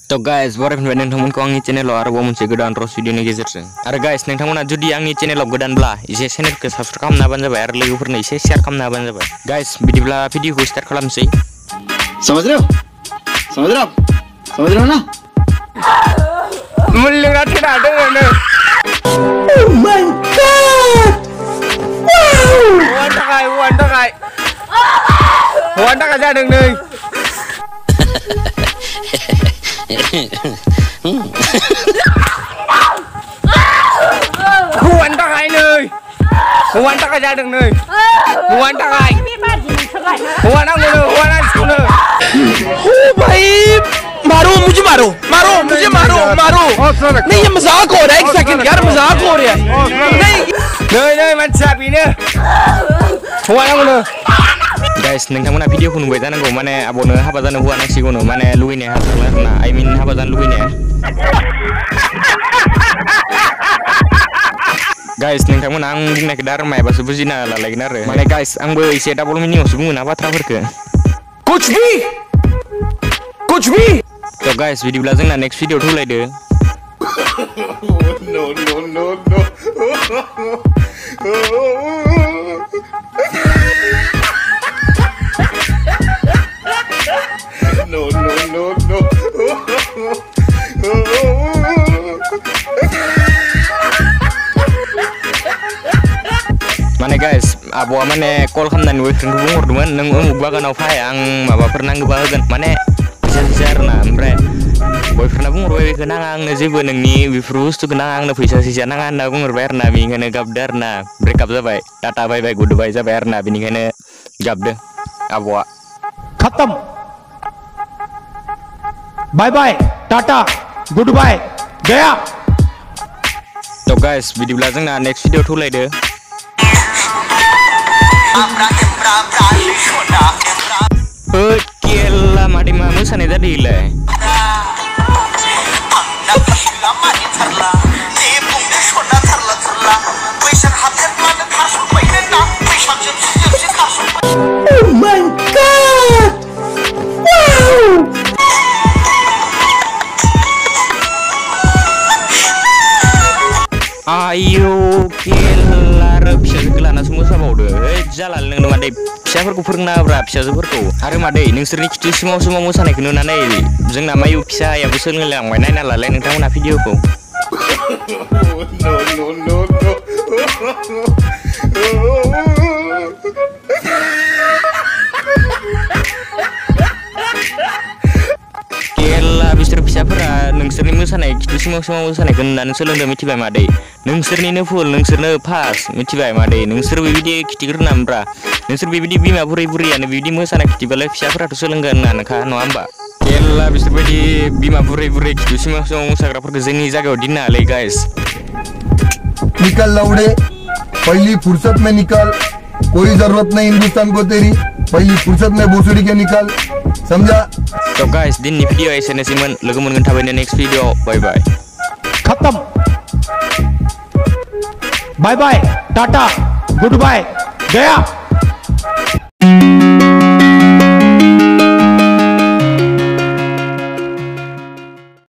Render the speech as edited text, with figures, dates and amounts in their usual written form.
तो गाइस बरायफिनबाय नोंथांमोनखौ आंनि चेनेलाव आरोबाव मोनसे गोदान रस भिडिअनि गेजेरजों आरो गाइस नोंथांमोना जुदि आंनि चेनेलाव गोदानब्ला एसे चेनेलखौ साबस्क्राइब खालामना होबानो जाबाय आरो लोगोफोरनो एसे शेयार खालामना होबानो जाबाय गाइस बिदिब्ला भिडिअखौ स्टार्ट खालामसै समझ रहे हो समझ रहे हो ना मुल्लुगा थेना दोङो Oh my god हौवानि थाखाय जादों नै हौवानि थाखाय जादों नै हौवानि थाखाय हौवा नांगौनो हौवा नांसिगौनो ओ भाई मारो मुझे मारो नहीं ये मजाक हो रहा है एक सेकंड यार मजाक हो रहा है नै मानसिया बेनो हौवा नांगौनो गाइस नोंथांमोना भिडिअखौ नुबाय जानांगौ माने आब'नो हाबा जानो हौवा नांसिगौनो माने लुगैनाया हाथारला आरोना आइ मिन हाबा जानो लुगैनाया गाइस नोंथांमोना आं बुंनायखौ दा आरो मायबासो बुजिना लालायगोन आरो माने गाइस आंबो एसे डाबल मिनिंआवसो बुङो ना बाथ्राफोरखौ कुछ भी तो गाइस बिदिब्ला जोंना नेक्स्ट भिडिअ थौलायदो माने गाइस आब'आ माने कल खालामनानै बयफ्रेन्डखौ बुंहरदोंमोन नों उमुक बागानाव फाय आं माबाफोर नांगौबा होगोन माने फैसा आरोना ओमफ्राय बयफ्रेन्डआ बुंहरबाय बेखौ नाङा आंनो जेबो नोंनि बेफोर बुस्थुखौ नाङा आंनो फैसा नाङा होनना बुंहरबाय आरोना बेनिखायनो गाबदो आरोना ब्रेकआप जाबाय टाटा बाय बाय गुड बाय जाबाय आरोना बेनिखायनो गाबदो आब'आ खत्म बाय बाय टाटा गुड बाय गया तो गाइस बिदिब्ला जोंना नेक्स्ट भिडिअ थौलायदो केला मादिमा मोसानाय जादों इलाय Oh my god wow आयौ केला आरो फिसाजोखौ लानासो मोसाबावदो जाला नोंनो मादै फिसाफोरखौ फोरोंना होब्रा फिसाजोफोरखौ आरो मादै नोंसोरनि खिथु सिमाव मोसानायखौ नुनानै जोंना मायु फिसायाबो सोलोंलांबाय नायना लालाय नोंथांमोना भिडिअखौ केला बिसोर फिसाफोरा नोंसोरनि मोसानाय खिथु सिमाव मोसानायखौ नुनानै सोलोंदों मिथिबाय मादै नोंसोरनिनो फुल नोंसोरनो फास मिथिबाय मादै नोंसोर बेबायदि खिथिग्रोनामब्रा नोंसोर बेबायदि बिमा बुरैयानो बिबायदि मोसानाय खिथिबालाय फिसाफोराथ' सोलोंगोन होननानैखा नङा होमबा केला बिसोरबायदि बिमा बुरै खिथु सिमाव मोसाग्राफोरखौ जोंनि जायगायाव दिननो हालै गाइस निकल लौड़े पहली फुर्सत में निकल कोई जरूरत नहीं हिंदुस्तान को तेरी पहली फुर्सत में भोसड़ी के निकल समझा तो गाइस दिननि भिडिअ एसेनोसैमोन लोगो मोनगोन थाबैनो नेक्स्ट भिडिअ बाय बाय खत्म बाय बाय टाटा गुड बाय गया